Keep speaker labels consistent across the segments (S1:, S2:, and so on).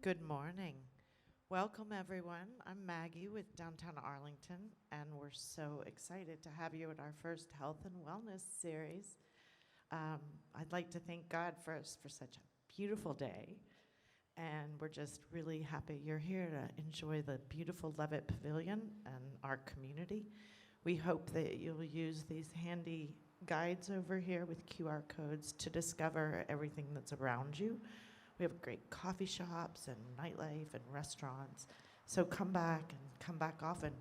S1: Good morning. Welcome, everyone. I'm Maggie with Downtown Arlington, and we're so excited to have you at our first Health and Wellness series. Um, I'd like to thank God first for such a beautiful day, and we're just really happy you're here to enjoy the beautiful Levitt Pavilion and our community. We hope that you'll use these handy guides over here with QR codes to discover everything that's around you. We have great coffee shops and nightlife and restaurants. So come back and come back often.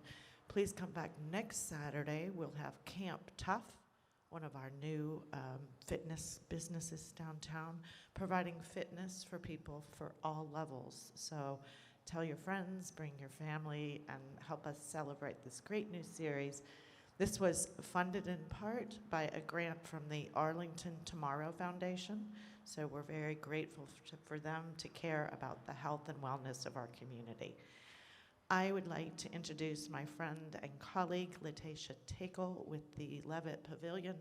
S1: Please come back next Saturday. We'll have Camp Tough, one of our new fitness businesses downtown, providing fitness for people for all levels. So tell your friends, bring your family, and help us celebrate this great new series. This was funded in part by a grant from the Arlington Tomorrow Foundation. So we're very grateful for them to care about the health and wellness of our community. I would like to introduce my friend and colleague, Letitia Takel, with the Levitt Pavilion.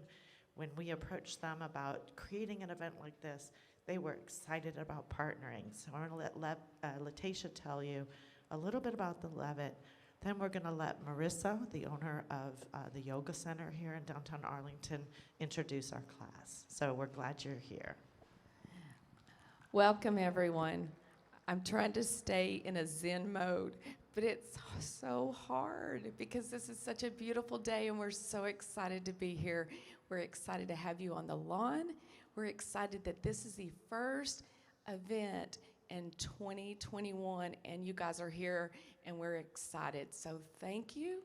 S1: When we approached them about creating an event like this, they were excited about partnering. So I'm going to let Letitia tell you a little bit about the Levitt. Then we're going to let Marissa, the owner of the Yoga Center here in downtown Arlington, introduce our class. So we're glad you're here.
S2: Welcome, everyone. I'm trying to stay in a Zen mode, but it's so hard because this is such a beautiful day and we're so excited to be here. We're excited to have you on the lawn. We're excited that this is the first event in 2021 and you guys are here and we're excited. So thank you.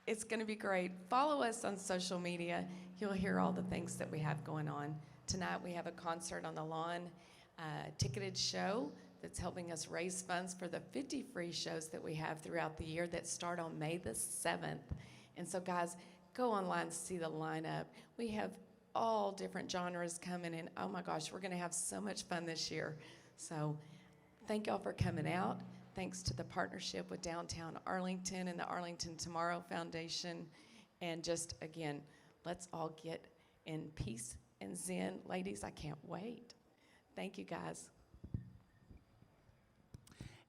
S2: It's going to be great. Follow us on social media. You'll hear all the things that we have going on. Tonight we have a concert on the lawn, ticketed show that's helping us raise funds for the 50 free shows that we have throughout the year that start on May the 7th. And so guys, go online, see the lineup. We have all different genres coming in. Oh my gosh, we're gonna have so much fun this year. So thank y'all for coming out. Thanks to the partnership with Downtown Arlington and the Arlington Tomorrow Foundation. And just again, let's all get in peace and Zen. Ladies, I can't wait. Thank you, guys.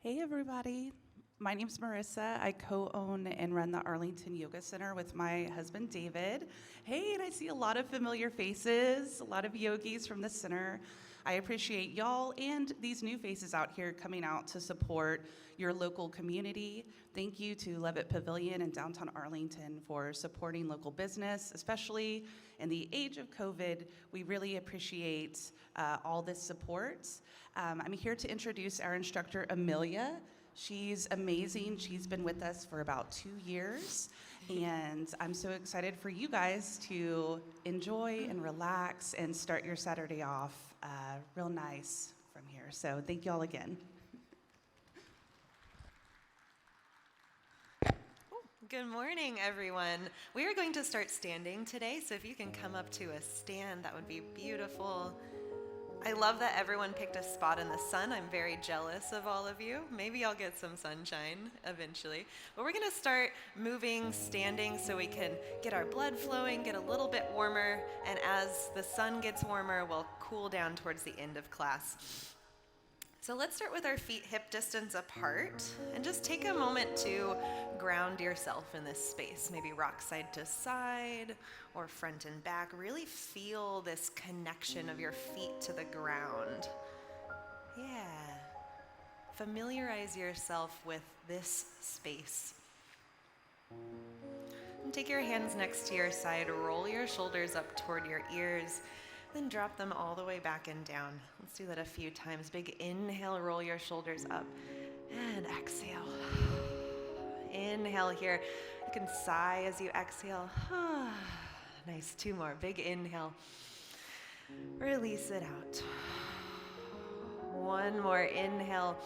S3: Hey, everybody. My name's Marissa. I co-own and run the Arlington Yoga Center with my husband, David. Hey, and I see a lot of familiar faces, a lot of yogis from the center. I appreciate y'all and these new faces out here coming out to support your local community. Thank you to Levitt Pavilion and Downtown Arlington for supporting local business, especially in the age of COVID. We really appreciate all this support. I'm here to introduce our instructor, Amelia. She's amazing. She's been with us for about 2 years, and I'm so excited for you guys to enjoy and relax and start your Saturday off real nice from here. So thank you all again.
S4: Good morning, everyone. We are going to start standing today, so if you can come up to a stand, that would be beautiful. I love that everyone picked a spot in the sun. I'm very jealous of all of you. Maybe I'll get some sunshine eventually. But we're gonna start moving, standing, so we can get our blood flowing, get a little bit warmer, and as the sun gets warmer, we'll cool down towards the end of class. So let's start with our feet hip distance apart, and just take a moment to ground yourself in this space. Maybe rock side to side or front and back. Really feel this connection of your feet to the ground. Yeah. Familiarize yourself with this space. And take your hands next to your side. Roll your shoulders up toward your ears. Then drop them all the way back and down. Let's do that a few times. Big inhale, roll your shoulders up. And exhale. Inhale here. You can sigh as you exhale. Nice, 2 more. Big inhale. Release it out. 1 more inhale.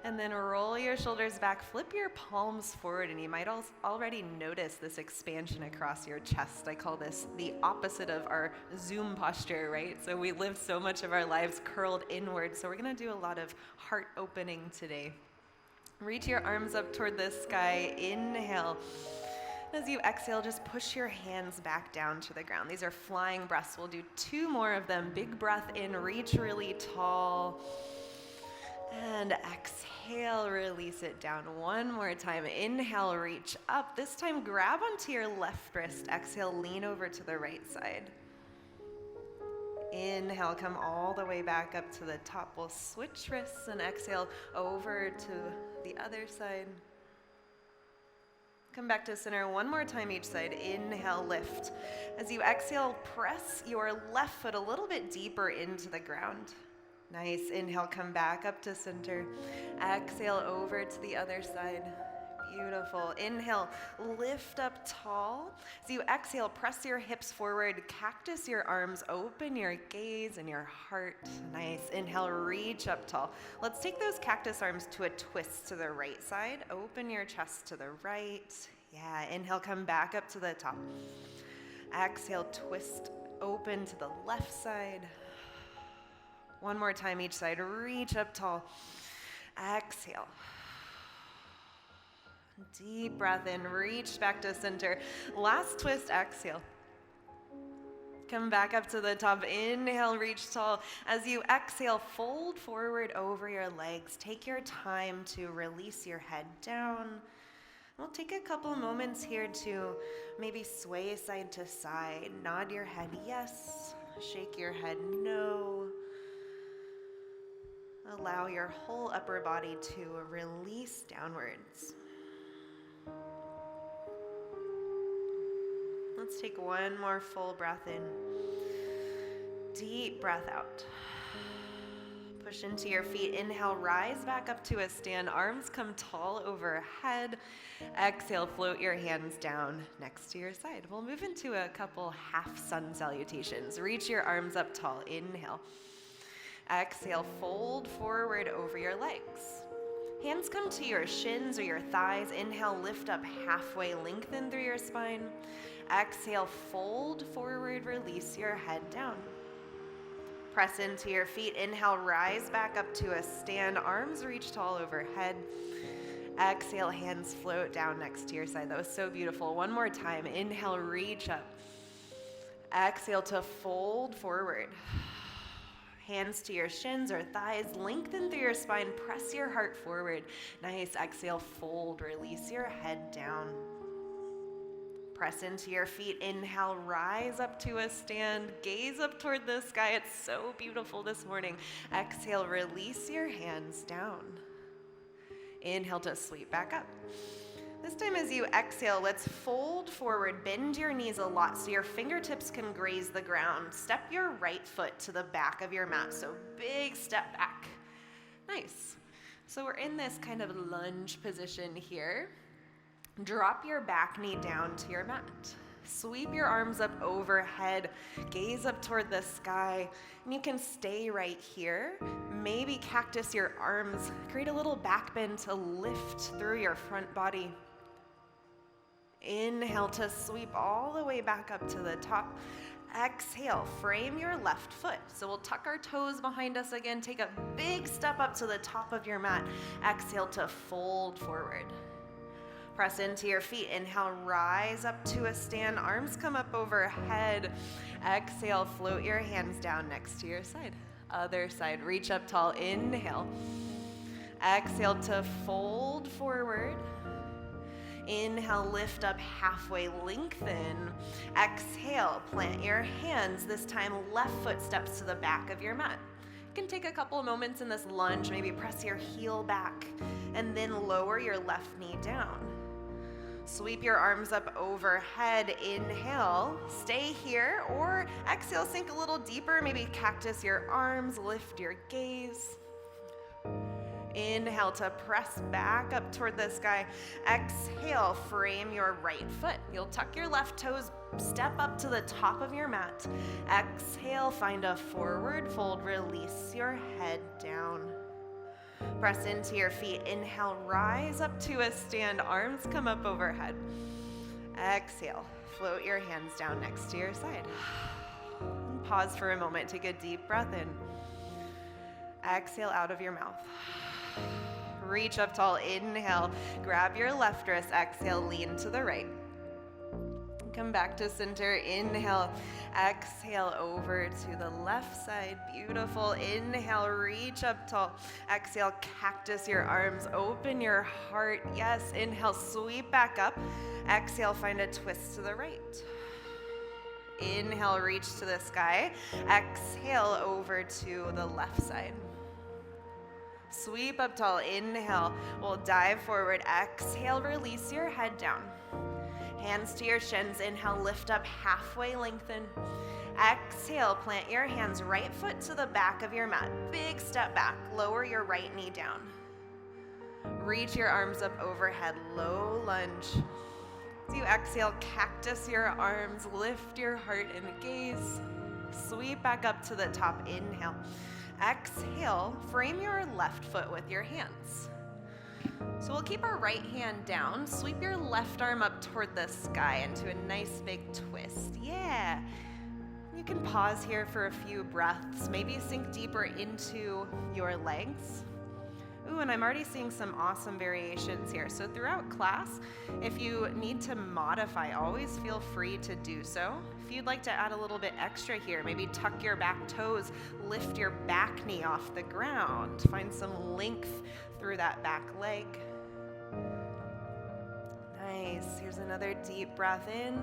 S4: And then roll your shoulders back, flip your palms forward, and you might already notice this expansion across your chest. I call this the opposite of our Zoom posture, right? So we live so much of our lives curled inward, so we're gonna do a lot of heart opening today. Reach your arms up toward the sky, inhale. As you exhale, just push your hands back down to the ground. These are flying breaths. We'll do 2 more of them. Big breath in, reach really tall. And exhale, release it down one more time. Inhale, reach up. This time, grab onto your left wrist. Exhale, lean over to the right side. Inhale, come all the way back up to the top. We'll switch wrists and exhale over to the other side. Come back to center one more time each side. Inhale, lift. As you exhale, press your left foot a little bit deeper into the ground. Nice. Inhale, come back up to center. Exhale over to the other side. Beautiful. Inhale, lift up tall. As you exhale, press your hips forward, cactus your arms, open your gaze and your heart. Nice. Inhale, reach up tall. Let's take those cactus arms to a twist to the right side. Open your chest to the right. Yeah. Inhale, come back up to the top. Exhale, twist open to the left side. One more time each side. Reach up tall. Exhale. Deep breath in, reach back to center. Last twist, exhale. Come back up to the top. Inhale, reach tall. As you exhale, fold forward over your legs. Take your time to release your head down. We'll take a couple moments here to maybe sway side to side. Nod your head yes. Shake your head no. Allow your whole upper body to release downwards. Let's take one more full breath in. Deep breath out. Push into your feet. Inhale, rise back up to a stand. Arms come tall overhead. Exhale, float your hands down next to your side. We'll move into a couple half sun salutations. Reach your arms up tall. Inhale. Exhale, fold forward over your legs. Hands come to your shins or your thighs. Inhale, lift up halfway, lengthen through your spine. Exhale, fold forward, release your head down. Press into your feet. Inhale, rise back up to a stand. Arms reach tall overhead. Exhale, hands float down next to your side. That was so beautiful. One more time. Inhale, reach up. Exhale to fold forward. Hands to your shins or thighs, lengthen through your spine, press your heart forward. Nice. Exhale, fold, release your head down. Press into your feet. Inhale, rise up to a stand, gaze up toward the sky. It's so beautiful this morning. Exhale, release your hands down. Inhale to sweep back up. This time as you exhale, let's fold forward, bend your knees a lot so your fingertips can graze the ground. Step your right foot to the back of your mat, so big step back. Nice. So we're in this kind of lunge position here. Drop your back knee down to your mat. Sweep your arms up overhead, gaze up toward the sky, and you can stay right here. Maybe cactus your arms, create a little back bend to lift through your front body. Inhale to sweep all the way back up to the top. Exhale, frame your left foot. So we'll tuck our toes behind us again. Take a big step up to the top of your mat. Exhale to fold forward. Press into your feet. Inhale, rise up to a stand. Arms come up overhead. Exhale, float your hands down next to your side. Other side, reach up tall. Inhale. Exhale to fold forward. Inhale, lift up halfway, lengthen. Exhale, plant your hands. This time, left foot steps to the back of your mat. You can take a couple of moments in this lunge, maybe press your heel back, and then lower your left knee down. Sweep your arms up overhead. Inhale, stay here, or exhale, sink a little deeper. Maybe cactus your arms, lift your gaze. Inhale to press back up toward the sky. Exhale, frame your right foot. You'll tuck your left toes, step up to the top of your mat. Exhale, find a forward fold, release your head down. Press into your feet. Inhale, rise up to a stand. Arms come up overhead. Exhale, float your hands down next to your side. Pause for a moment. Take a deep breath in. Exhale out of your mouth. Reach up tall. Inhale, grab your left wrist. Exhale, lean to the right. Come back to center. Inhale. Exhale over to the left side. Beautiful. Inhale, reach up tall. Exhale, cactus your arms. Open your heart. Yes. Inhale, sweep back up. Exhale, find a twist to the right. Inhale, reach to the sky. Exhale over to the left side. Sweep up tall. Inhale. We'll dive forward. Exhale, release your head down. Hands to your shins. Inhale, lift up halfway, lengthen. Exhale, plant your hands, right foot to the back of your mat. Big step back. Lower your right knee down. Reach your arms up overhead, low lunge. As you exhale, cactus your arms, lift your heart and gaze. Sweep back up to the top. Inhale. Exhale, frame your left foot with your hands. So we'll keep our right hand down, sweep your left arm up toward the sky into a nice big twist. Yeah. You can pause here for a few breaths, maybe sink deeper into your legs. Ooh, and I'm already seeing some awesome variations here. So throughout class, if you need to modify, always feel free to do so. If you'd like to add a little bit extra here, maybe tuck your back toes, lift your back knee off the ground, find some length through that back leg. Nice. Here's another deep breath in.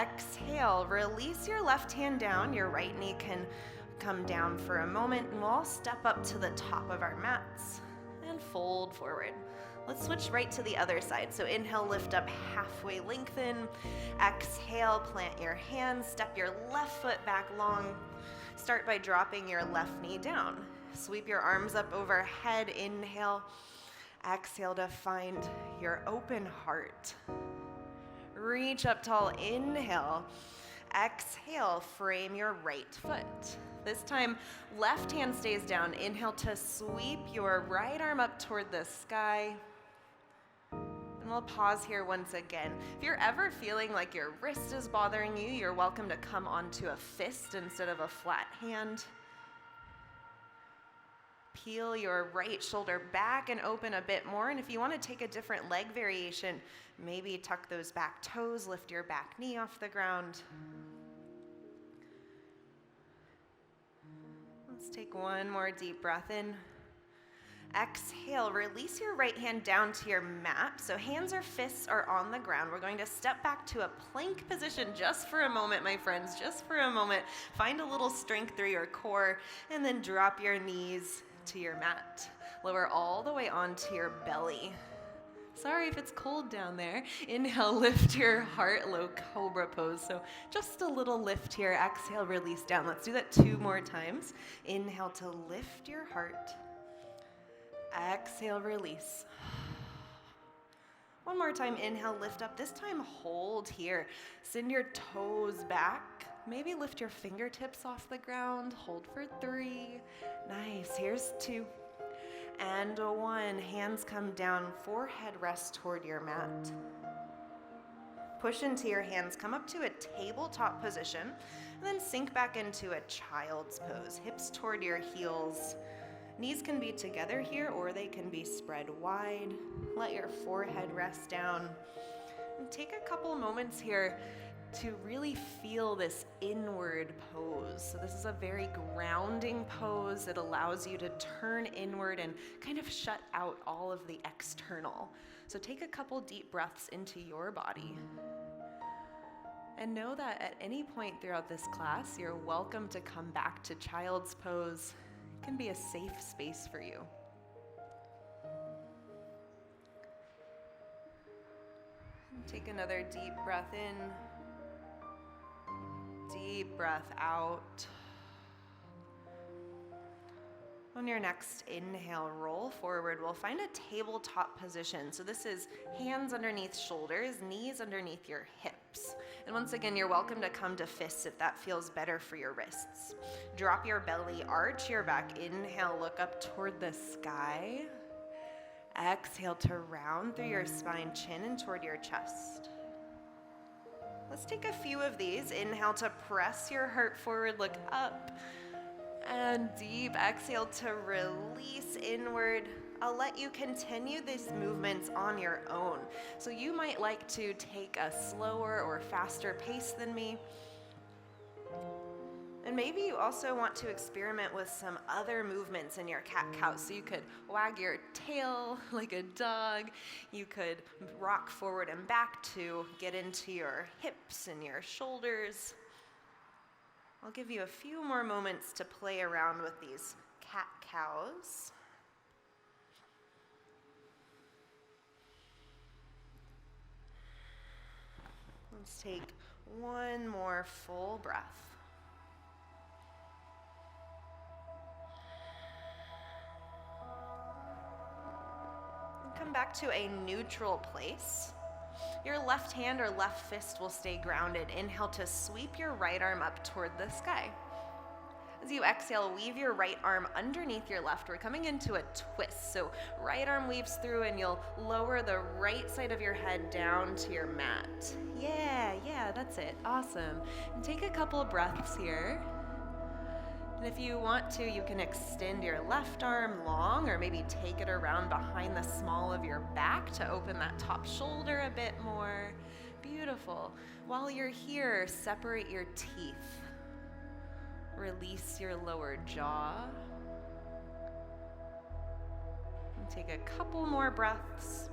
S4: Exhale. Release your left hand down. Your right knee can come down for a moment, and we'll all step up to the top of our mats and fold forward. Let's switch right to the other side. So inhale, lift up halfway, lengthen. Exhale, plant your hands, step your left foot back long. Start by dropping your left knee down. Sweep your arms up overhead. Inhale. Exhale to find your open heart. Reach up tall. Inhale. Exhale, frame your right foot. This time, left hand stays down. Inhale to sweep your right arm up toward the sky. And we'll pause here once again. If you're ever feeling like your wrist is bothering you, you're welcome to come onto a fist instead of a flat hand. Peel your right shoulder back and open a bit more. And if you want to take a different leg variation, maybe tuck those back toes, lift your back knee off the ground. Let's take one more deep breath in. Exhale, release your right hand down to your mat. So hands or fists are on the ground. We're going to step back to a plank position just for a moment, my friends, just for a moment. Find a little strength through your core, and then drop your knees to your mat. Lower all the way onto your belly. Sorry if it's cold down there. Inhale, lift your heart, low cobra pose. So just a little lift here. Exhale, release down. Let's do that 2 more times. Inhale to lift your heart. Exhale, release. One more time. Inhale, lift up. This time, hold here. Send your toes back. Maybe lift your fingertips off the ground. Hold for 3. Nice. Here's 2. And 1. Hands come down. Forehead rests toward your mat. Push into your hands. Come up to a tabletop position. And then sink back into a child's pose. Hips toward your heels. Knees can be together here, or they can be spread wide. Let your forehead rest down. And take a couple moments here to really feel this inward pose. So this is a very grounding pose that allows you to turn inward and kind of shut out all of the external. So take a couple deep breaths into your body. And know that at any point throughout this class, you're welcome to come back to child's pose. It can be a safe space for you. Take another deep breath in. Deep breath out. On your next inhale, roll forward. We'll find a tabletop position. So this is hands underneath shoulders, knees underneath your hips. And once again, you're welcome to come to fists if that feels better for your wrists. Drop your belly, arch your back. Inhale, look up toward the sky. Exhale to round through your spine, chin and toward your chest. Let's take a few of these. Inhale to press your heart forward, look up. And deep exhale to release inward, I'll let you continue these movements on your own. So you might like to take a slower or faster pace than me. And maybe you also want to experiment with some other movements in your cat-cow. So you could wag your tail like a dog. You could rock forward and back to get into your hips and your shoulders. I'll give you a few more moments to play around with these cat-cows. Let's take one more full breath. Come back to a neutral place. Your left hand or left fist will stay grounded. Inhale to sweep your right arm up toward the sky. As you exhale, weave your right arm underneath your left. We're coming into a twist. So right arm weaves through and you'll lower the right side of your head down to your mat. Yeah, that's it. Awesome. And take a couple of breaths here. And if you want to, you can extend your left arm long or maybe take it around behind the small of your back to open that top shoulder a bit more. Beautiful. While you're here, separate your teeth. Release your lower jaw. And take a couple more breaths.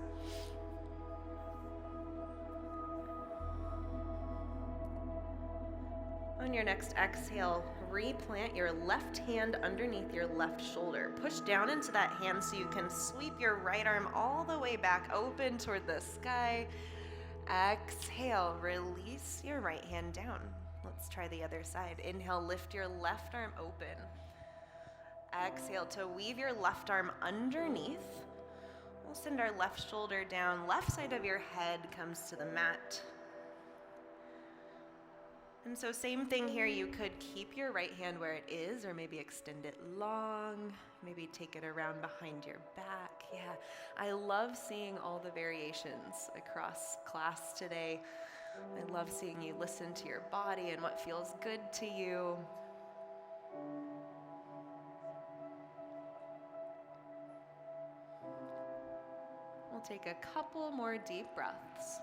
S4: On your next exhale, replant your left hand underneath your left shoulder. Push down into that hand so you can sweep your right arm all the way back open toward the sky. Exhale, release your right hand down. Let's try the other side. Inhale, lift your left arm open. Exhale to weave your left arm underneath. We'll send our left shoulder down. Left side of your head comes to the mat. And so same thing here, you could keep your right hand where it is or maybe extend it long, maybe take it around behind your back. Yeah, I love seeing all the variations across class today. I love seeing you listen to your body and what feels good to you. We'll take a couple more deep breaths.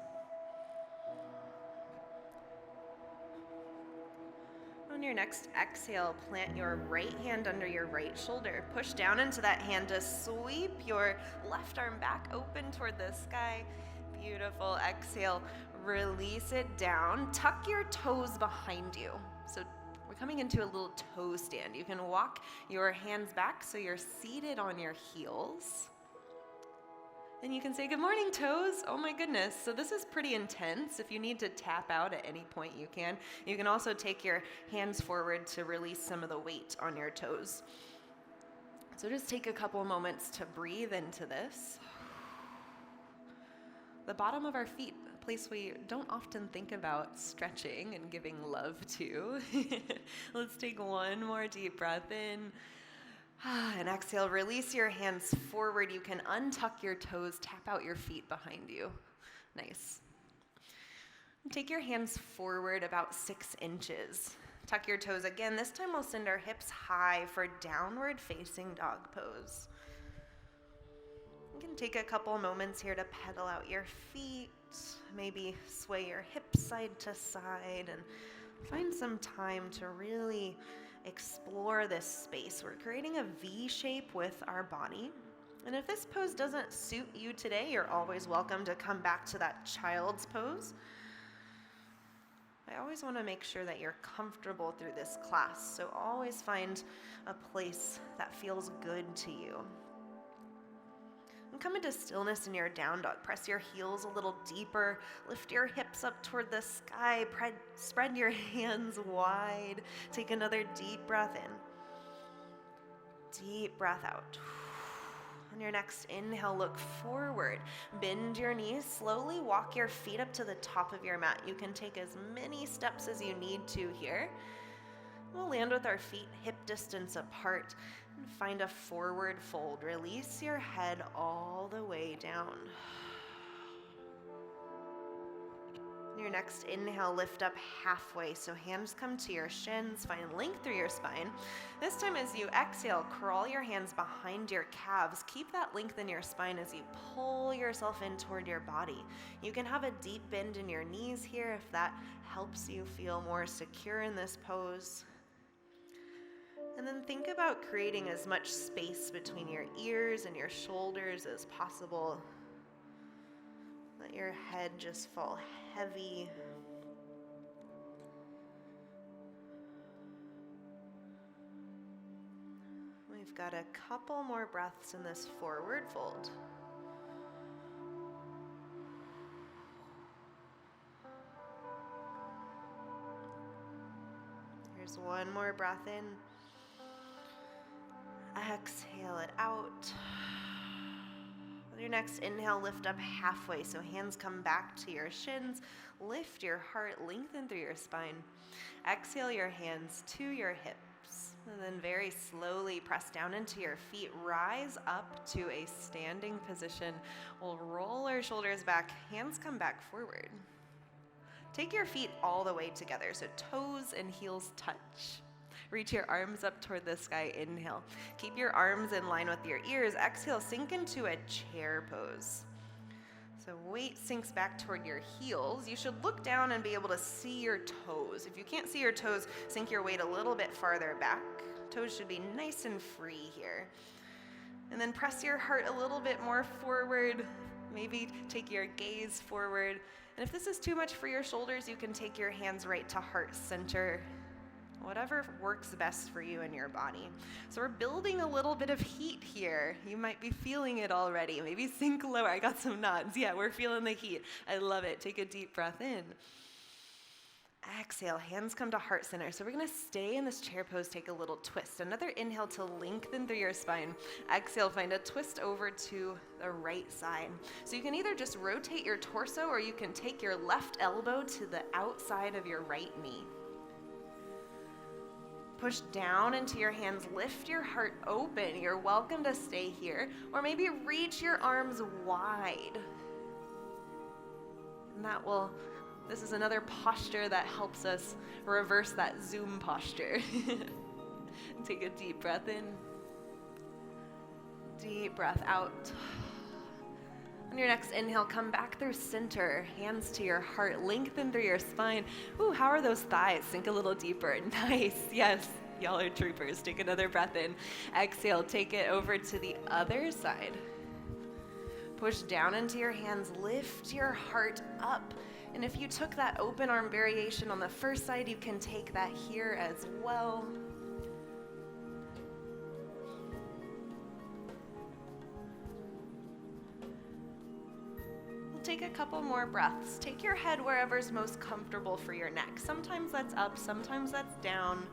S4: On your next exhale, plant your right hand under your right shoulder. Push down into that hand to sweep your left arm back open toward the sky. Beautiful. Exhale, release it down. Tuck your toes behind you. So we're coming into a little toe stand. You can walk your hands back so you're seated on your heels. And you can say, good morning, toes. Oh my goodness. So this is pretty intense. If you need to tap out at any point, you can. You can also take your hands forward to release some of the weight on your toes. So just take a couple moments to breathe into this. The bottom of our feet, a place we don't often think about stretching and giving love to. Let's take one more deep breath in. And exhale, release your hands forward. You can untuck your toes, tap out your feet behind you. Nice. Take your hands forward about 6 inches. Tuck your toes again. This time we'll send our hips high for downward facing dog pose. You can take a couple moments here to pedal out your feet, maybe sway your hips side to side, and find some time to really explore this space. We're creating a V shape with our body. And if this pose doesn't suit you today, you're always welcome to come back to that child's pose. I always want to make sure that you're comfortable through this class, so always find a place that feels good to you. And come into stillness in your down dog. Press your heels a little deeper. Lift your hips up toward the sky. Spread your hands wide. Take another deep breath in. Deep breath out. On your next inhale, look forward. Bend your knees. Slowly walk your feet up to the top of your mat. You can take as many steps as you need to here. We'll land with our feet hip distance apart. Find a forward fold. Release your head all the way down. Your next inhale, lift up halfway. So hands come to your shins, find length through your spine. This time as you exhale, crawl your hands behind your calves. Keep that length in your spine as you pull yourself in toward your body. You can have a deep bend in your knees here if that helps you feel more secure in this pose. And then think about creating as much space between your ears and your shoulders as possible. Let your head just fall heavy. We've got a couple more breaths in this forward fold. Here's one more breath in. Exhale it out. With your next inhale, lift up halfway. So hands come back to your shins. Lift your heart, lengthen through your spine. Exhale your hands to your hips. And then very slowly press down into your feet. Rise up to a standing position. We'll roll our shoulders back. Hands come back forward. Take your feet all the way together. So toes and heels touch. Reach your arms up toward the sky. Inhale. Keep your arms in line with your ears. Exhale, sink into a chair pose. So weight sinks back toward your heels. You should look down and be able to see your toes. If you can't see your toes, sink your weight a little bit farther back. Toes should be nice and free here. And then press your heart a little bit more forward. Maybe take your gaze forward. And if this is too much for your shoulders, you can take your hands right to heart center. Whatever works best for you and your body. So we're building a little bit of heat here. You might be feeling it already. Maybe sink lower. I got some nods. Yeah, we're feeling the heat. I love it. Take a deep breath in. Exhale, hands come to heart center. So we're gonna stay in this chair pose, take a little twist. Another inhale to lengthen through your spine. Exhale, find a twist over to the right side. So you can either just rotate your torso or you can take your left elbow to the outside of your right knee. Push down into your hands, lift your heart open. You're welcome to stay here, or maybe reach your arms wide. And this is another posture that helps us reverse that Zoom posture. Take a deep breath in. Deep breath out. On your next inhale, come back through center, hands to your heart, lengthen through your spine. Ooh, how are those thighs? Sink a little deeper. Nice, yes, y'all are troopers. Take another breath in. Exhale, take it over to the other side. Push down into your hands, lift your heart up. And if you took that open arm variation on the first side, you can take that here as well. Take a couple more breaths. Take your head wherever's most comfortable for your neck. Sometimes that's up, sometimes that's down.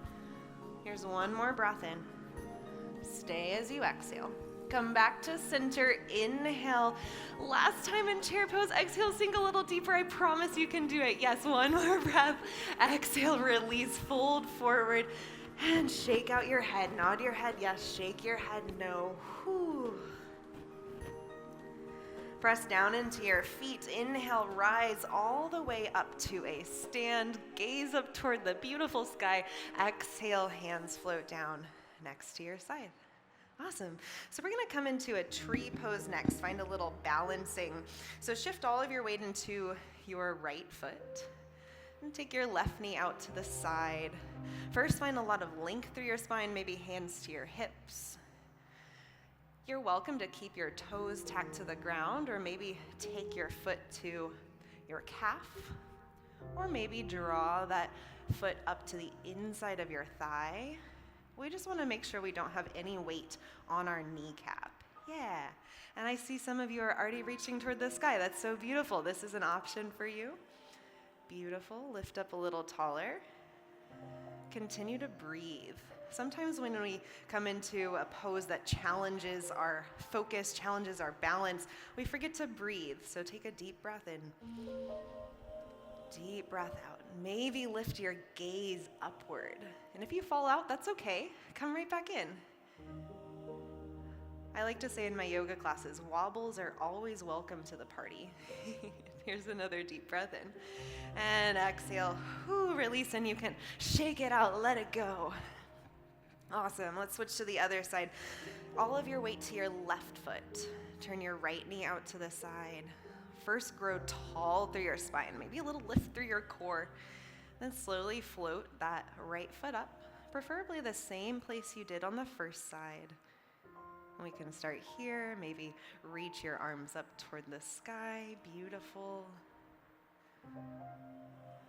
S4: Here's one more breath in. Stay as you exhale. Come back to center, inhale. Last time in chair pose, exhale, sink a little deeper. I promise you can do it. Yes, one more breath. Exhale, release, fold forward, and shake out your head. Nod your head, yes. Shake your head, no. Whew. Press down into your feet. Inhale, rise all the way up to a stand. Gaze up toward the beautiful sky. Exhale, hands float down next to your side. Awesome. So we're going to come into a tree pose next. Find a little balancing. So shift all of your weight into your right foot. And take your left knee out to the side. First, find a lot of length through your spine, maybe hands to your hips. You're welcome to keep your toes tacked to the ground, or maybe take your foot to your calf, or maybe draw that foot up to the inside of your thigh. We just want to make sure we don't have any weight on our kneecap. Yeah, and I see some of you are already reaching toward the sky. That's so beautiful. This is an option for you. Beautiful. Lift up a little taller. Continue to breathe. Sometimes when we come into a pose that challenges our focus, challenges our balance, we forget to breathe. So take a deep breath in. Deep breath out. Maybe lift your gaze upward. And if you fall out, that's okay. Come right back in. I like to say in my yoga classes, wobbles are always welcome to the party. Here's another deep breath in. And exhale. Whew, release, and you can shake it out, let it go. Awesome. Let's switch to the other side. All of your weight to your left foot. Turn your right knee out to the side. First, grow tall through your spine. Maybe a little lift through your core. Then slowly float that right foot up, preferably the same place you did on the first side. We can start here. Maybe reach your arms up toward the sky. Beautiful.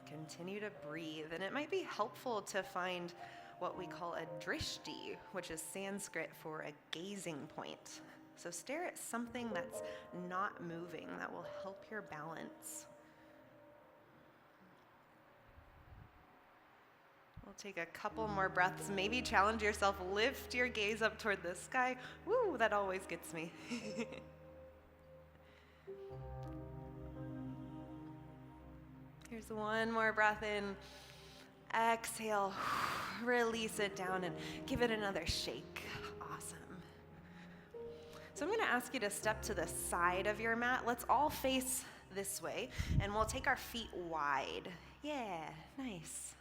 S4: Continue to breathe. And it might be helpful to find what we call a drishti, which is Sanskrit for a gazing point. So stare at something that's not moving. That will help your balance. We'll take a couple more breaths. Maybe challenge yourself. Lift your gaze up toward the sky. Woo, that always gets me. Here's one more breath in. Exhale. Release it down and give it another shake. Awesome. So I'm going to ask you to step to the side of your mat. Let's all face this way, and we'll take our feet wide. Yeah, nice.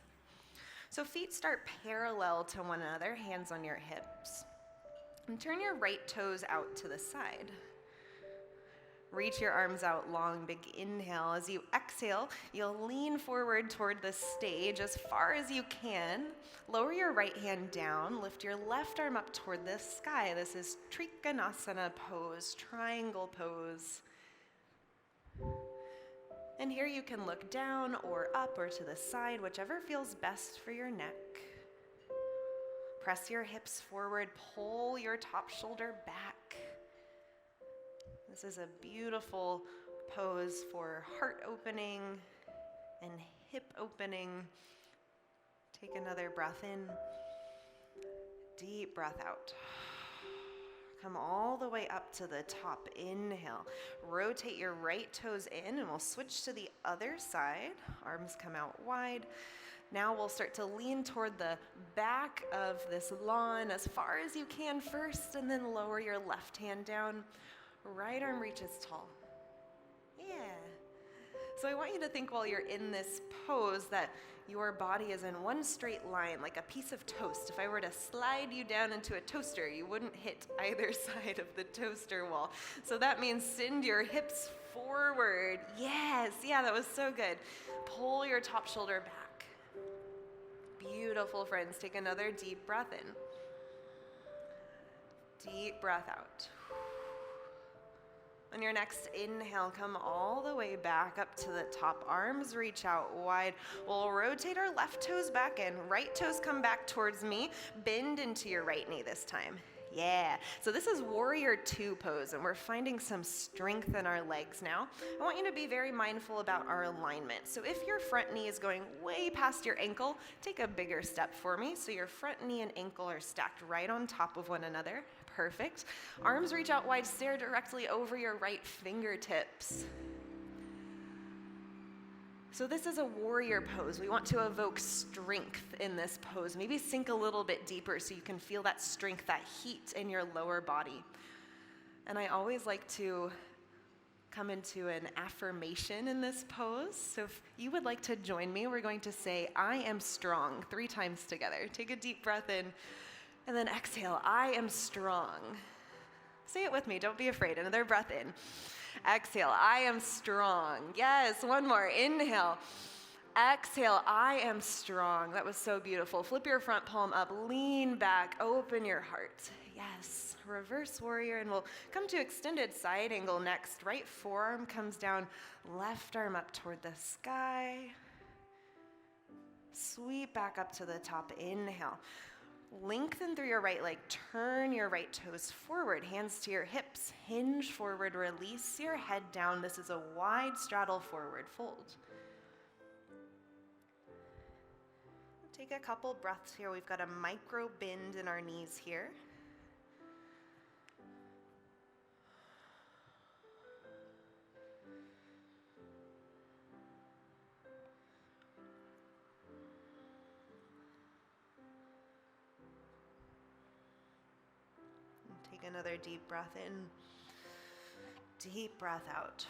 S4: So feet start parallel to one another, hands on your hips. And turn your right toes out to the side. Reach your arms out long, big inhale. As you exhale, you'll lean forward toward the stage as far as you can. Lower your right hand down, lift your left arm up toward the sky. This is Trikonasana pose, triangle pose. And here you can look down or up or to the side, whichever feels best for your neck. Press your hips forward, pull your top shoulder back. This is a beautiful pose for heart opening and hip opening. Take another breath in, deep breath out. Come all the way up to the top. Inhale. Rotate your right toes in, and we'll switch to the other side. Arms come out wide. Now we'll start to lean toward the back of this lawn as far as you can first, and then lower your left hand down. Right arm reaches tall. Yeah. So I want you to think while you're in this pose that your body is in one straight line, like a piece of toast. If I were to slide you down into a toaster, you wouldn't hit either side of the toaster wall. So that means send your hips forward. Yes, yeah, that was so good. Pull your top shoulder back. Beautiful, friends. Take another deep breath in. Deep breath out. On your next inhale, come all the way back up to the top. Arms reach out wide. We'll rotate our left toes back in. Right toes come back towards me. Bend into your right knee this time. Yeah. So this is Warrior Two pose, and we're finding some strength in our legs now. I want you to be very mindful about our alignment. So if your front knee is going way past your ankle, take a bigger step for me. So your front knee and ankle are stacked right on top of one another. Perfect. Arms reach out wide, stare directly over your right fingertips. So this is a warrior pose. We want to evoke strength in this pose. Maybe sink a little bit deeper so you can feel that strength, that heat in your lower body. And I always like to come into an affirmation in this pose. So if you would like to join me, we're going to say, I am strong, 3 times together. Take a deep breath in. And then exhale, I am strong. Say it with me, don't be afraid. Another breath in. Exhale, I am strong. Yes, one more. Inhale. Exhale, I am strong. That was so beautiful. Flip your front palm up, lean back, open your heart. Yes, reverse warrior, and we'll come to extended side angle next. Right forearm comes down, left arm up toward the sky. Sweep back up to the top. Inhale. Lengthen through your right leg, turn your right toes forward, hands to your hips, hinge forward, release your head down. This is a wide straddle forward fold. Take a couple breaths here. We've got a micro bend in our knees here. Take another deep breath in, deep breath out.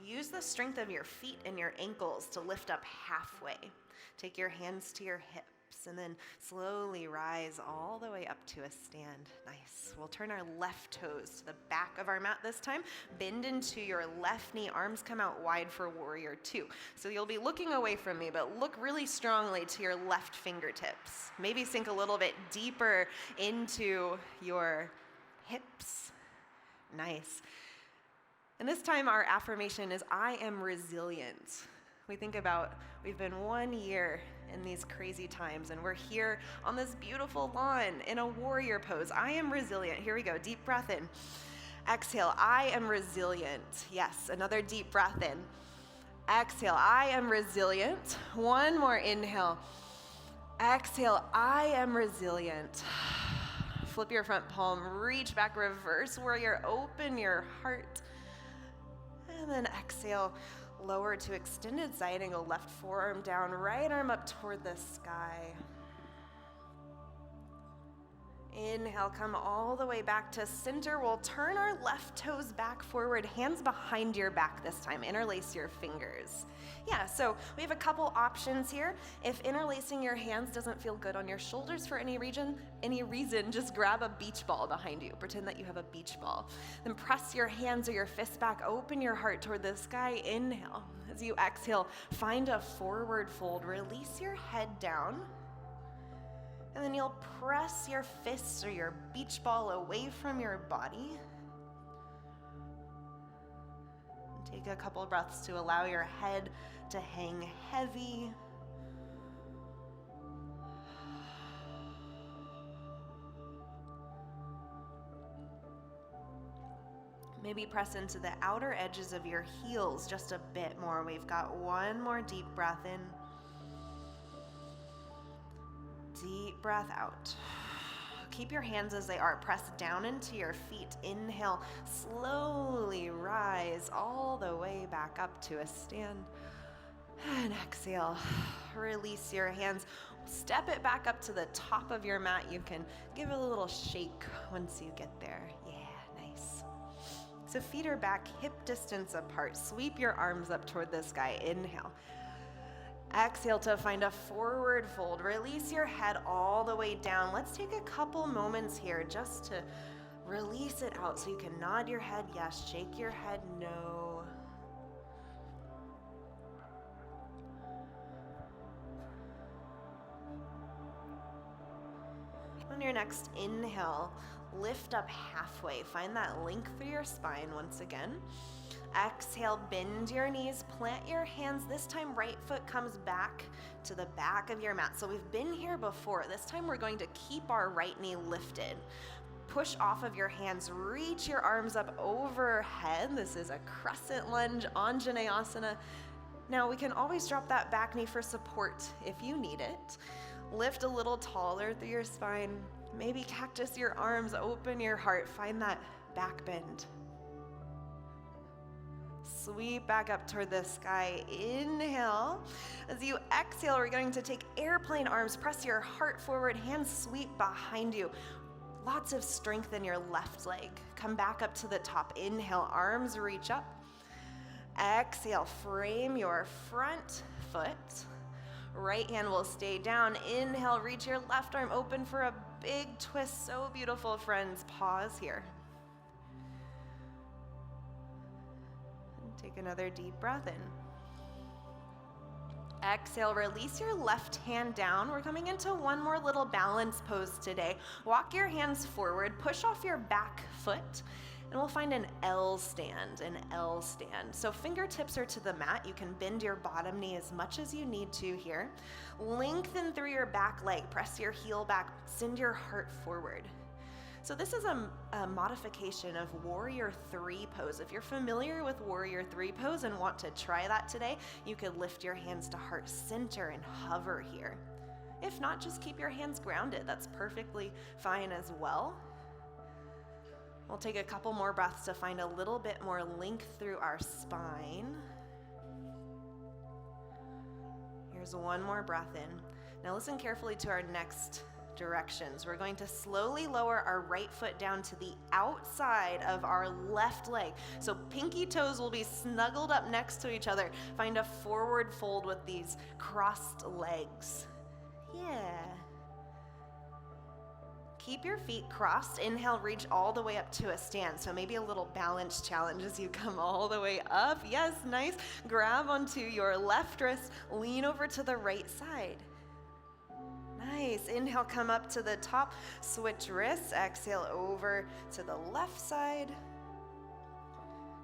S4: use the strength of your feet and your ankles to lift up halfway. Take your hands to your hips and then slowly rise all the way up to a stand. Nice. We'll turn our left toes to the back of our mat this time. Bend into your left knee. Arms come out wide for warrior two. So you'll be looking away from me, but look really strongly to your left fingertips. Maybe sink a little bit deeper into your hips. Nice. And this time our affirmation is, I am resilient. We think about, we've been 1 year in these crazy times, and we're here on this beautiful lawn in a warrior pose. I am resilient. Here we go. Deep breath in. Exhale. I am resilient. Yes, another deep breath in. Exhale. I am resilient. One more inhale. Exhale. I am resilient. Flip your front palm. Reach back. Reverse warrior. Open your heart. And then exhale. Lower to extended side angle, left forearm down, right arm up toward the sky. Inhale, come all the way back to center. We'll turn our left toes back forward, hands behind your back this time. Interlace your fingers. Yeah, so we have a couple options here. If interlacing your hands doesn't feel good on your shoulders for any reason, just grab a beach ball behind you. Pretend that you have a beach ball. Then press your hands or your fists back. Open your heart toward the sky. Inhale. As you exhale, find a forward fold. Release your head down. And then you'll press your fists or your beach ball away from your body. Take a couple breaths to allow your head to hang heavy. Maybe press into the outer edges of your heels just a bit more. We've got one more deep breath in. Deep breath out. Keep your hands as they are. Press down into your feet. Inhale. Slowly rise all the way back up to a stand. And exhale. Release your hands. Step it back up to the top of your mat. You can give it a little shake once you get there. Yeah, nice. So feet are back, hip distance apart. Sweep your arms up toward the sky. Inhale. Exhale to find a forward fold. Release your head all the way down. Let's take a couple moments here just to release it out. So you can nod your head yes, shake your head no. On your next inhale, lift up halfway. Find that link through your spine once again. Exhale, bend your knees, plant your hands. This time, right foot comes back to the back of your mat. So we've been here before. This time, we're going to keep our right knee lifted. Push off of your hands, reach your arms up overhead. This is a crescent lunge, Anjaneyasana. Now, we can always drop that back knee for support if you need it. Lift a little taller through your spine. Maybe cactus your arms, open your heart. Find that back bend. Sweep back up toward the sky. Inhale. As you exhale, we're going to take airplane arms. Press your heart forward. Hands sweep behind you. Lots of strength in your left leg. Come back up to the top. Inhale, arms reach up. Exhale, frame your front foot. Right hand will stay down. Inhale, reach your left arm open for a big twist. So beautiful, friends. Pause here. Take another deep breath in. Exhale, release your left hand down. We're coming into one more little balance pose today. Walk your hands forward, push off your back foot, and we'll find an L stand, So fingertips are to the mat. You can bend your bottom knee as much as you need to here. Lengthen through your back leg, press your heel back, send your heart forward. So this is a modification of Warrior 3 pose. If you're familiar with Warrior 3 pose and want to try that today, you could lift your hands to heart center and hover here. If not, just keep your hands grounded. That's perfectly fine as well. We'll take a couple more breaths to find a little bit more length through our spine. Here's one more breath in. Now listen carefully to our next directions. We're going to slowly lower our right foot down to the outside of our left leg. So pinky toes will be snuggled up next to each other. Find a forward fold with these crossed legs. Yeah. Keep your feet crossed. Inhale, reach all the way up to a stand. So maybe a little balance challenge as you come all the way up. Yes, nice. Grab onto your left wrist, lean over to the right side. Nice. Inhale, come up to the top, switch wrists. Exhale over to the left side.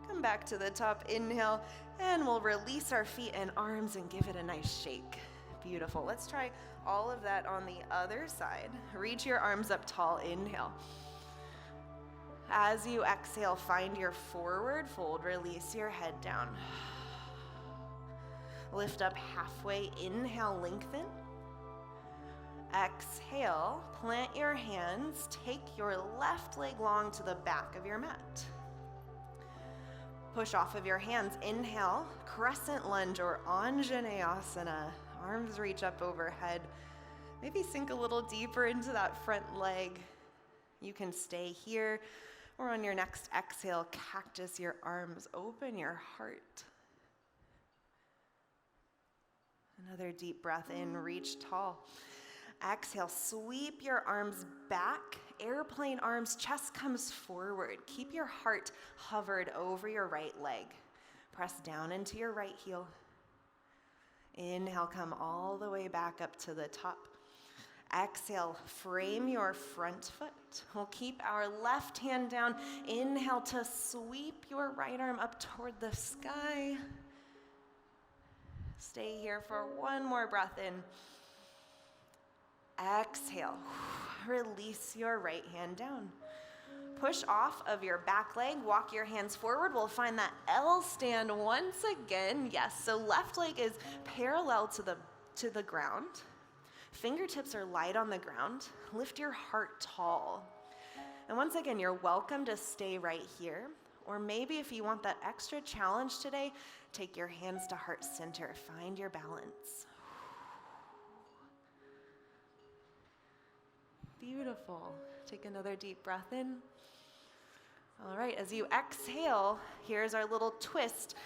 S4: Come back to the top, inhale, and we'll release our feet and arms and give it a nice shake. Beautiful. Let's try all of that on the other side. Reach your arms up tall, inhale. As you exhale, find your forward fold, release your head down. Lift up halfway, inhale, lengthen. Exhale, plant your hands, take your left leg long to the back of your mat. Push off of your hands, inhale, crescent lunge or Anjaneyasana. Arms reach up overhead. Maybe sink a little deeper into that front leg. You can stay here, or on your next exhale, cactus your arms, open your heart. Another deep breath in, reach tall. Exhale, sweep your arms back, airplane arms, chest comes forward. Keep your heart hovered over your right leg. Press down into your right heel. Inhale, come all the way back up to the top. Exhale, frame your front foot. We'll keep our left hand down. Inhale to sweep your right arm up toward the sky. Stay here for one more breath in. Exhale, release your right hand down. Push off of your back leg, walk your hands forward. We'll find that L stand once again. Yes, so left leg is parallel to the ground. Fingertips are light on the ground. Lift your heart tall. And once again, you're welcome to stay right here. Or maybe if you want that extra challenge today, take your hands to heart center. Find your balance. Beautiful. Take another deep breath in. All right, as you exhale, here's our little twist.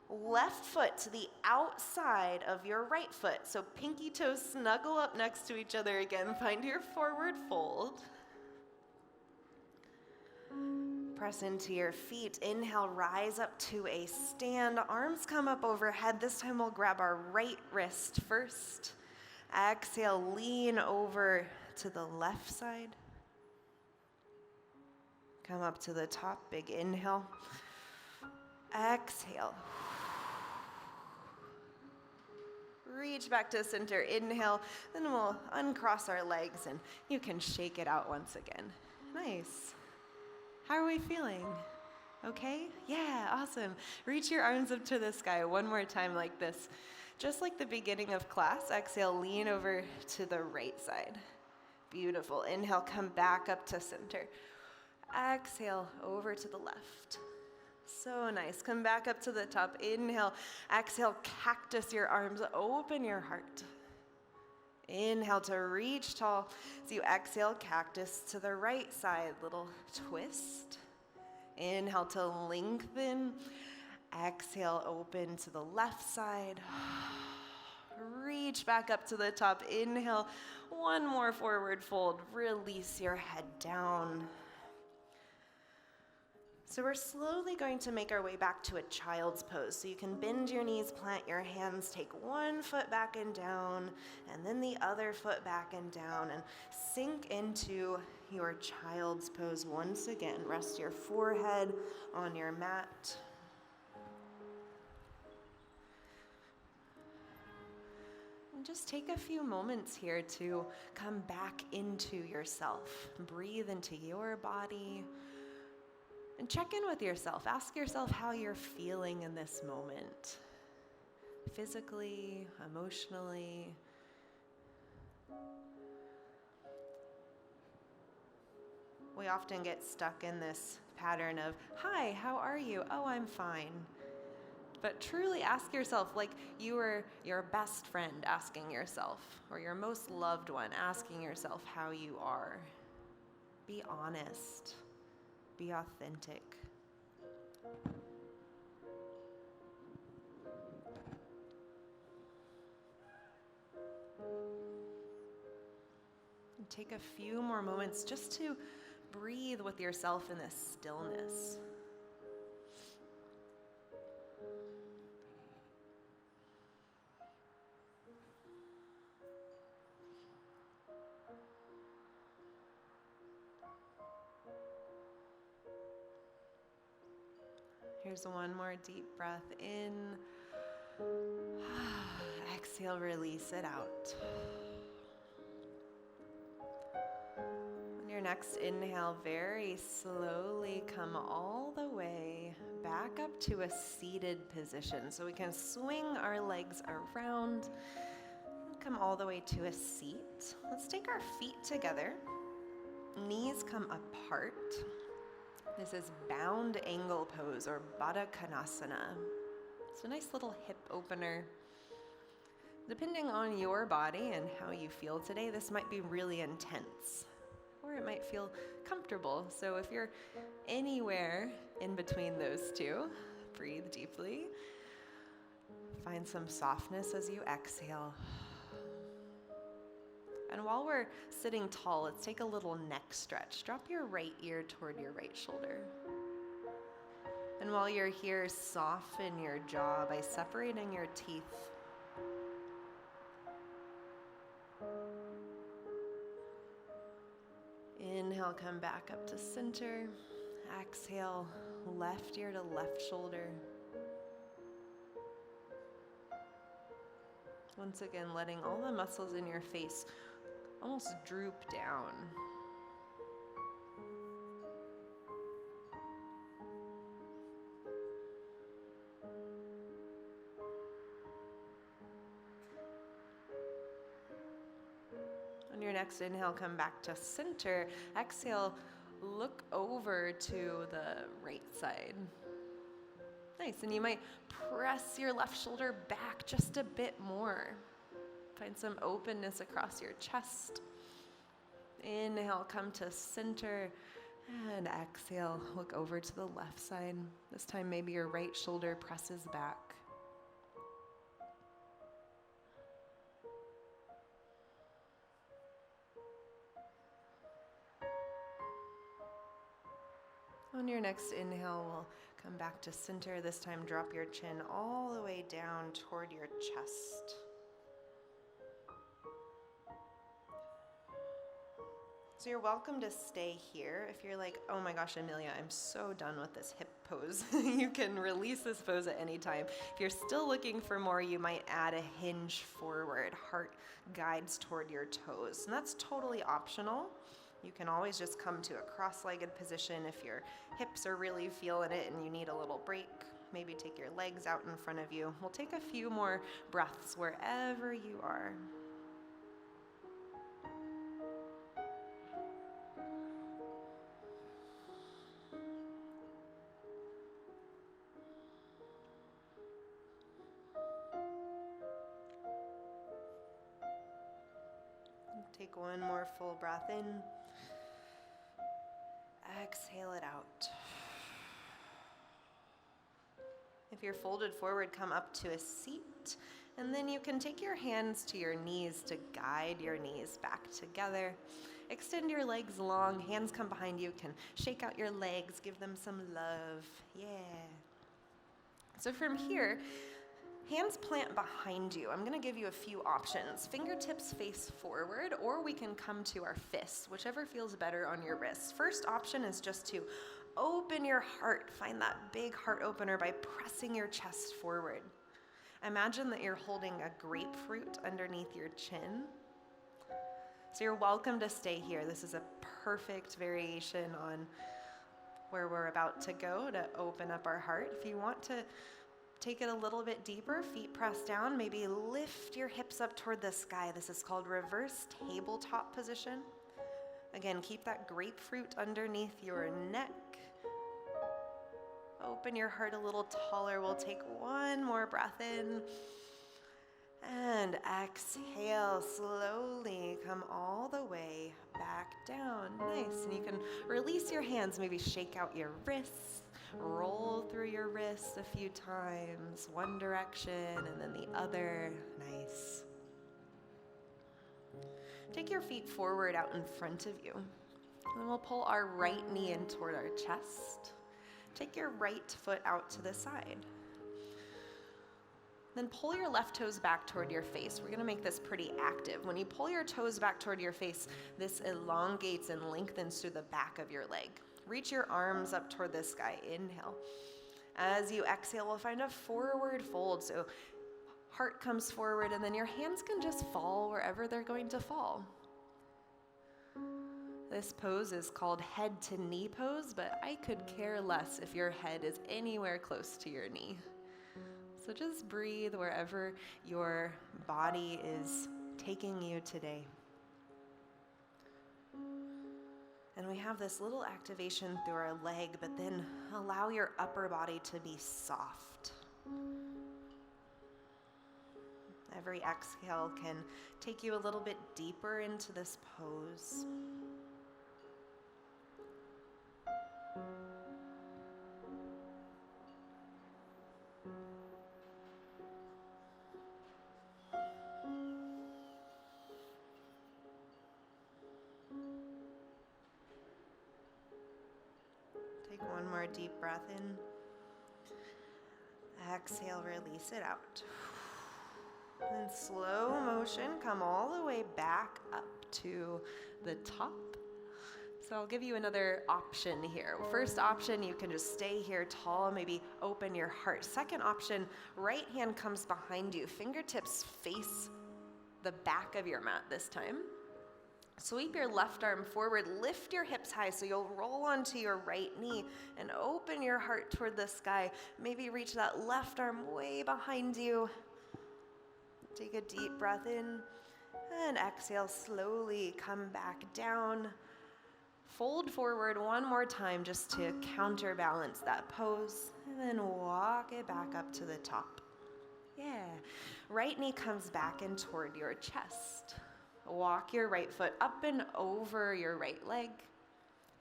S4: Left foot to the outside of your right foot. So pinky toes snuggle up next to each other again. Find your forward fold. Press into your feet. Inhale, rise up to a stand. Arms come up overhead. This time we'll grab our right wrist first. Exhale, lean over to the left side. Come up to the top, big inhale. Exhale. Reach back to center, inhale. Then we'll uncross our legs and you can shake it out once again. Nice. How are we feeling? Okay? Yeah, awesome. Reach your arms up to the sky one more time like this. Just like the beginning of class, exhale, lean over to the right side. Beautiful. Inhale, come back up to center. Exhale, over to the left. So nice. Come back up to the top. Inhale. Exhale, cactus your arms. Open your heart. Inhale to reach tall. So you exhale, cactus to the right side. Little twist. Inhale to lengthen. Exhale, open to the left side. Reach back up to the top. Inhale. One more forward fold. Release your head down. So we're slowly going to make our way back to a child's pose. So you can bend your knees, plant your hands, take one foot back and down, and then the other foot back and down, and sink into your child's pose once again. Rest your forehead on your mat. And just take a few moments here to come back into yourself. Breathe into your body. And check in with yourself. Ask yourself how you're feeling in this moment. Physically, emotionally. We often get stuck in this pattern of, hi, how are you? Oh, I'm fine. But truly ask yourself, like you were your best friend asking yourself, or your most loved one asking yourself how you are. Be honest. Be authentic. And take a few more moments just to breathe with yourself in this stillness. Here's one more deep breath in. Exhale, release it out. On your next inhale, very slowly come all the way back up to a seated position. So we can swing our legs around, come all the way to a seat. Let's take our feet together. Knees come apart. This is bound angle pose, or Baddha Konasana. It's a nice little hip opener. Depending on your body and how you feel today, this might be really intense, or it might feel comfortable. So if you're anywhere in between those two, breathe deeply. Find some softness as you exhale. And while we're sitting tall, let's take a little neck stretch. Drop your right ear toward your right shoulder. And while you're here, soften your jaw by separating your teeth. Inhale, come back up to center. Exhale, left ear to left shoulder. Once again, letting all the muscles in your face almost droop down. On your next inhale, come back to center. Exhale, look over to the right side. Nice, and you might press your left shoulder back just a bit more. Find some openness across your chest. Inhale, come to center, and exhale, look over to the left side. This time maybe your right shoulder presses back. On your next inhale, we'll come back to center. This time drop your chin all the way down toward your chest. So you're welcome to stay here. If you're like, oh my gosh, Amelia, I'm so done with this hip pose, you can release this pose at any time. If you're still looking for more, you might add a hinge forward. Heart guides toward your toes. And that's totally optional. You can always just come to a cross-legged position if your hips are really feeling it and you need a little break. Maybe take your legs out in front of you. We'll take a few more breaths wherever you are. Take one more full breath in. Exhale it out. If you're folded forward, come up to a seat, and then you can take your hands to your knees to guide your knees back together. Extend your legs long, hands come behind you, can shake out your legs, give them some love. Yeah. So from here, hands plant behind you. I'm going to give you a few options. Fingertips face forward, or we can come to our fists, whichever feels better on your wrists. First option is just to open your heart. Find that big heart opener by pressing your chest forward. Imagine that you're holding a grapefruit underneath your chin. So you're welcome to stay here. This is a perfect variation on where we're about to go to open up our heart. If you want to take it a little bit deeper, feet pressed down, maybe lift your hips up toward the sky. This is called reverse tabletop position. Again, keep that grapefruit underneath your neck. Open your heart a little taller. We'll take one more breath in. And exhale, slowly come all the way back down. Nice. And you can release your hands, maybe shake out your wrists, roll through your wrists a few times, one direction and then the other. Nice. Take your feet forward out in front of you. And we'll pull our right knee in toward our chest. Take your right foot out to the side. Then pull your left toes back toward your face. We're gonna make this pretty active. When you pull your toes back toward your face, this elongates and lengthens through the back of your leg. Reach your arms up toward the sky. Inhale. As you exhale, we'll find a forward fold. So heart comes forward, and then your hands can just fall wherever they're going to fall. This pose is called head to knee pose, but I could care less if your head is anywhere close to your knee. So just breathe wherever your body is taking you today. And we have this little activation through our leg, but then allow your upper body to be soft. Every exhale can take you a little bit deeper into this pose. Take one more deep breath in. Exhale, release it out. And slow motion, come all the way back up to the top. So I'll give you another option here. First option, you can just stay here tall, maybe open your heart. Second option, right hand comes behind you. Fingertips face the back of your mat this time. Sweep your left arm forward, lift your hips high so you'll roll onto your right knee and open your heart toward the sky. Maybe reach that left arm way behind you. Take a deep breath in and exhale, slowly come back down. Fold forward one more time just to counterbalance that pose, and then walk it back up to the top. Yeah. Right knee comes back in toward your chest. Walk your right foot up and over your right leg.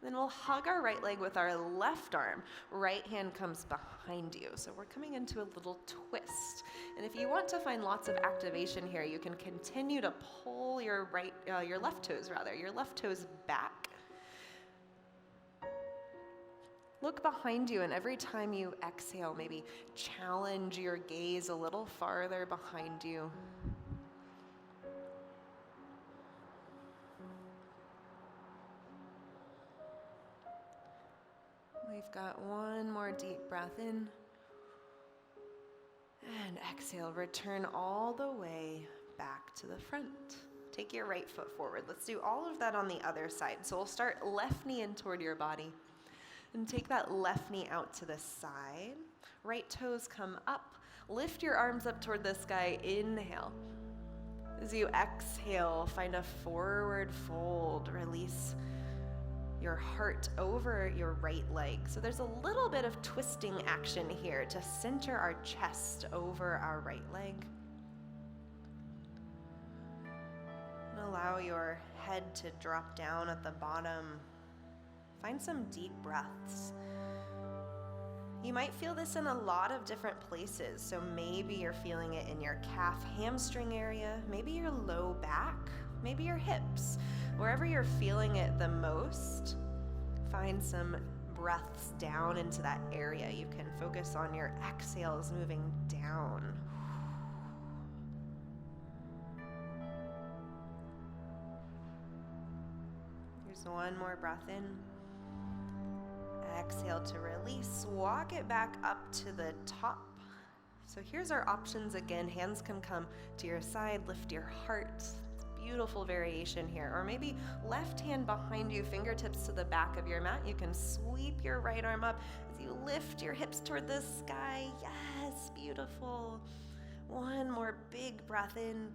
S4: Then we'll hug our right leg with our left arm. Right hand comes behind you. So we're coming into a little twist. And if you want to find lots of activation here, you can continue to pull your left toes back. Look behind you, and every time you exhale, maybe challenge your gaze a little farther behind you. We've got one more deep breath in. And exhale, return all the way back to the front. Take your right foot forward. Let's do all of that on the other side. So we'll start left knee in toward your body. And take that left knee out to the side. Right toes come up. Lift your arms up toward the sky. Inhale. As you exhale, find a forward fold. Release your heart over your right leg. So there's a little bit of twisting action here to center our chest over our right leg. And allow your head to drop down at the bottom. Find some deep breaths. You might feel this in a lot of different places. So maybe you're feeling it in your calf hamstring area, maybe your low back, maybe your hips. Wherever you're feeling it the most, find some breaths down into that area. You can focus on your exhales moving down. Here's one more breath in. Exhale to release. Walk it back up to the top. So here's our options again. Hands can come to your side, lift your heart. Beautiful variation here. Or maybe left hand behind you, fingertips to the back of your mat. You can sweep your right arm up as you lift your hips toward the sky. Yes, beautiful. One more big breath in.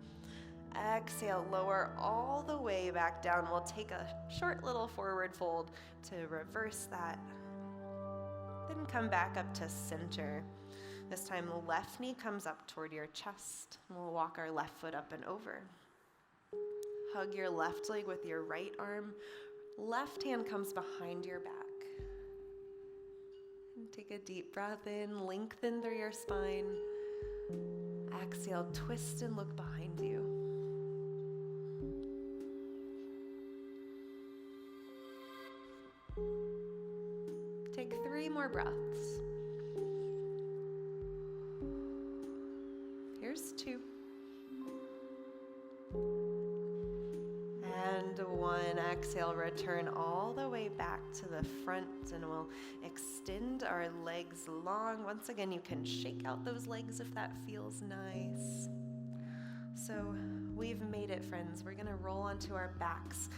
S4: Exhale, lower all the way back down. We'll take a short little forward fold to reverse that. Then come back up to center. This time, left knee comes up toward your chest. We'll walk our left foot up and over. Hug your left leg with your right arm. Left hand comes behind your back. And take a deep breath in, lengthen through your spine. Exhale, twist and look behind you. Take 3 more breaths. Here's 2. And 1. Exhale, return all the way back to the front, and we'll extend our legs long. Once again, you can shake out those legs if that feels nice. So we've made it, friends. We're gonna roll onto our backs.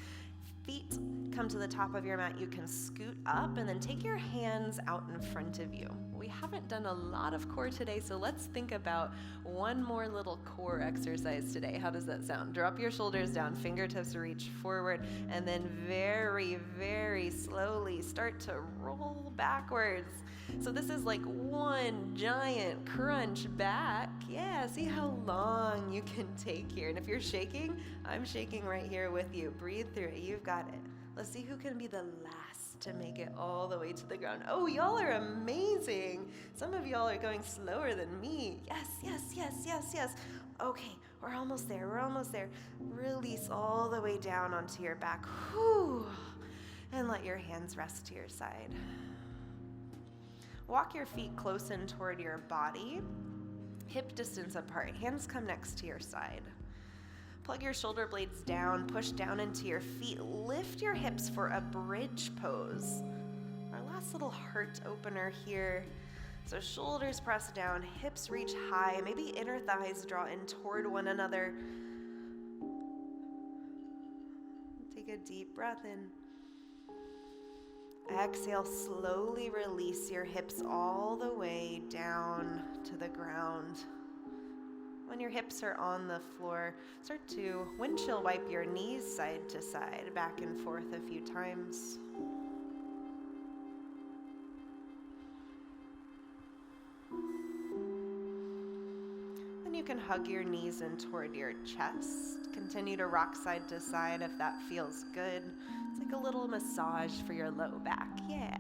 S4: Feet come to the top of your mat. You can scoot up and then take your hands out in front of you. We haven't done a lot of core today, so let's think about one more little core exercise today. How does that sound? Drop your shoulders down, fingertips reach forward, and then very, very slowly start to roll backwards. So this is like one giant crunch back. Yeah, see how long you can take here. And if you're shaking, I'm shaking right here with you. Breathe through it. You've got it. Let's see who can be the last to make it all the way to the ground. Oh, y'all are amazing. Some of y'all are going slower than me. Yes, yes, yes, yes, yes. Okay, we're almost there. We're almost there. Release all the way down onto your back. Whew. And let your hands rest to your side. Walk your feet close in toward your body, hip distance apart. Hands come next to your side. Plug your shoulder blades down, push down into your feet. Lift your hips for a bridge pose. Our last little heart opener here. So shoulders press down, hips reach high, maybe inner thighs draw in toward one another. Take a deep breath in. Exhale, slowly release your hips all the way down to the ground. When your hips are on the floor, start to windshield wipe your knees side to side, back and forth a few times. Then you can hug your knees in toward your chest. Continue to rock side to side if that feels good. It's like a little massage for your low back. Yeah.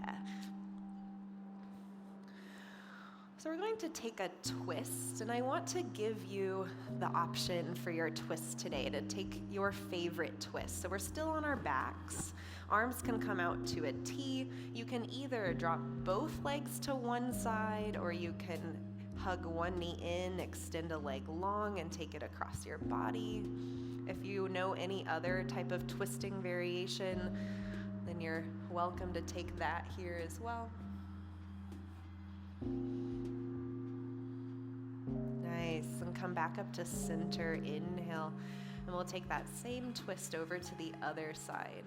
S4: So we're going to take a twist, and I want to give you the option for your twist today to take your favorite twist. So we're still on our backs. Arms can come out to a T. You can either drop both legs to one side, or you can hug one knee in, extend a leg long, and take it across your body. If you know any other type of twisting variation, then you're welcome to take that here as well. Nice, and come back up to center, inhale, and we'll take that same twist over to the other side.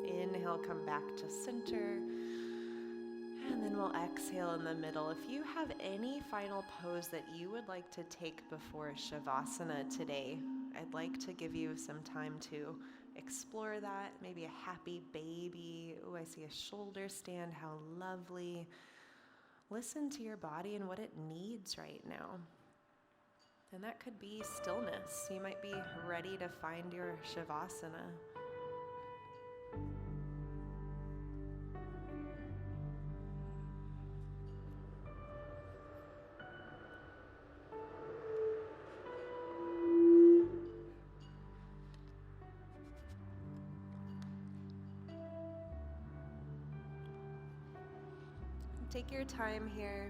S4: Inhale, come back to center, and then we'll exhale in the middle. If you have any final pose that you would like to take before Shavasana today, I'd like to give you some time to explore that. Maybe a happy baby. Oh, I see a shoulder stand. How lovely. Listen to your body and what it needs right now. And that could be stillness. You might be ready to find your Shavasana. Take your time here.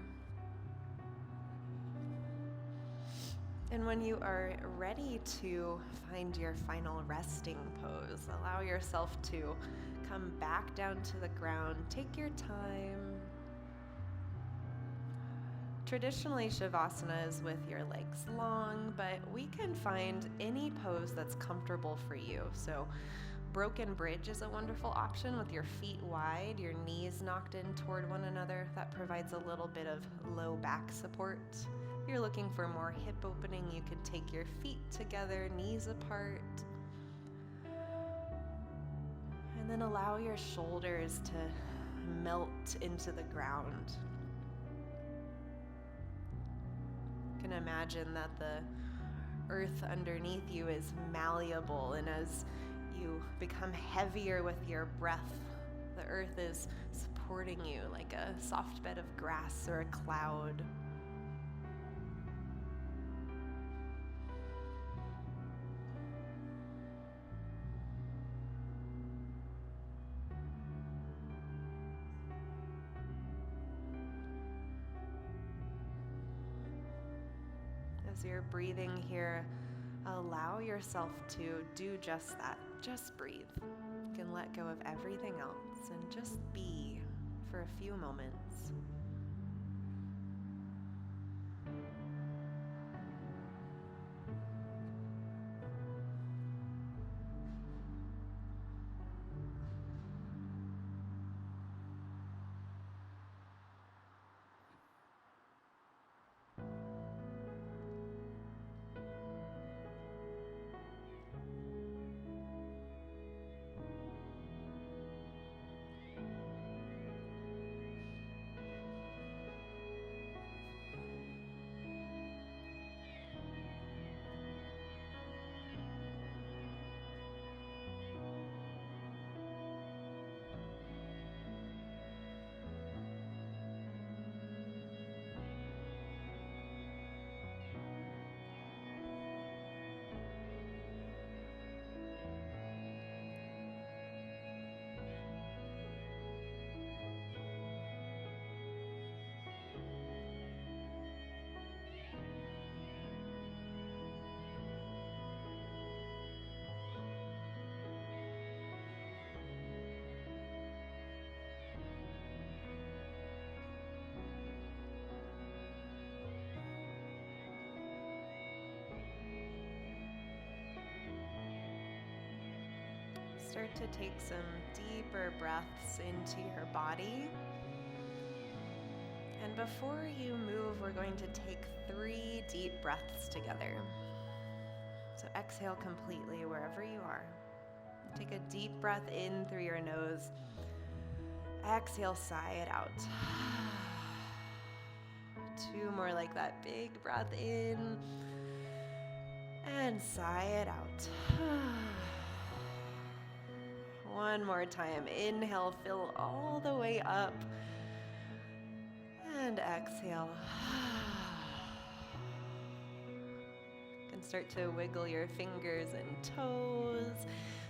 S4: And when you are ready to find your final resting pose, allow yourself to come back down to the ground. Take your time. Traditionally, Shavasana is with your legs long, but we can find any pose that's comfortable for you. So broken bridge is a wonderful option with your feet wide, your knees knocked in toward one another. That provides a little bit of low back support. If you're looking for more hip opening, you could take your feet together, knees apart. And then allow your shoulders to melt into the ground. You can imagine that the earth underneath you is malleable, and as you become heavier with your breath, the earth is supporting you like a soft bed of grass or a cloud. As you're breathing here, allow yourself to do just that. Just breathe. You can let go of everything else and just be for a few moments. Start to take some deeper breaths into your body. And before you move, we're going to take 3 deep breaths together. So exhale completely wherever you are. Take a deep breath in through your nose. Exhale, sigh it out. 2 more like that. Big breath in and sigh it out. 1 more time. Inhale, fill all the way up. And exhale. You can start to wiggle your fingers and toes.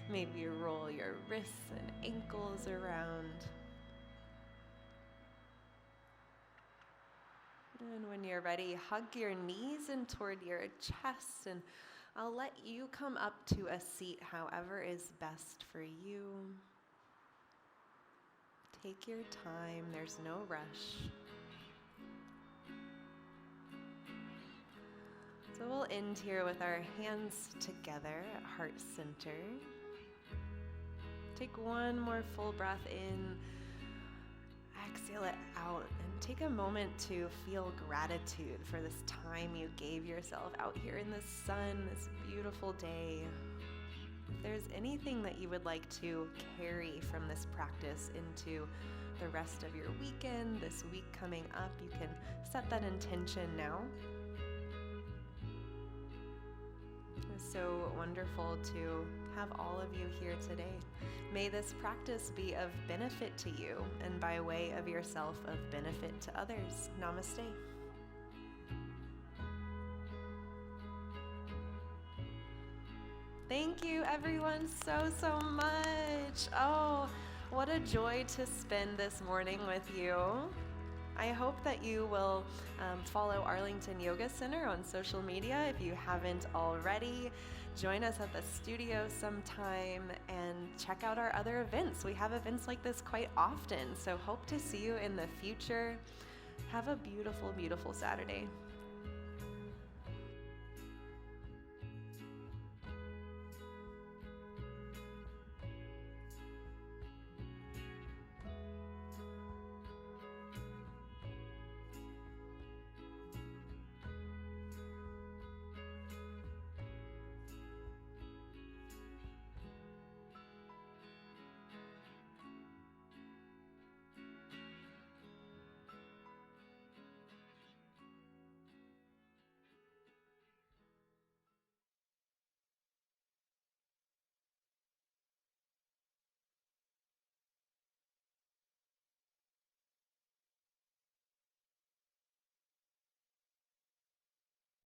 S4: Maybe roll your wrists and ankles around. And when you're ready, hug your knees in toward your chest, and I'll let you come up to a seat however is best for you. Take your time, there's no rush. So we'll end here with our hands together at heart center. Take 1 more full breath in, exhale it out, and take a moment to feel gratitude for this time you gave yourself out here in the sun, this beautiful day. If there's anything that you would like to carry from this practice into the rest of your weekend, this week coming up, you can set that intention now. It was so wonderful to have all of you here today. May this practice be of benefit to you, and by way of yourself, of benefit to others. Namaste. Thank you, everyone, so much. Oh, what a joy to spend this morning with you. I hope that you will follow Arlington Yoga Center on social media if you haven't already. Join us at the studio sometime and check out our other events. We have events like this quite often, so hope to see you in the future. Have a beautiful, beautiful Saturday.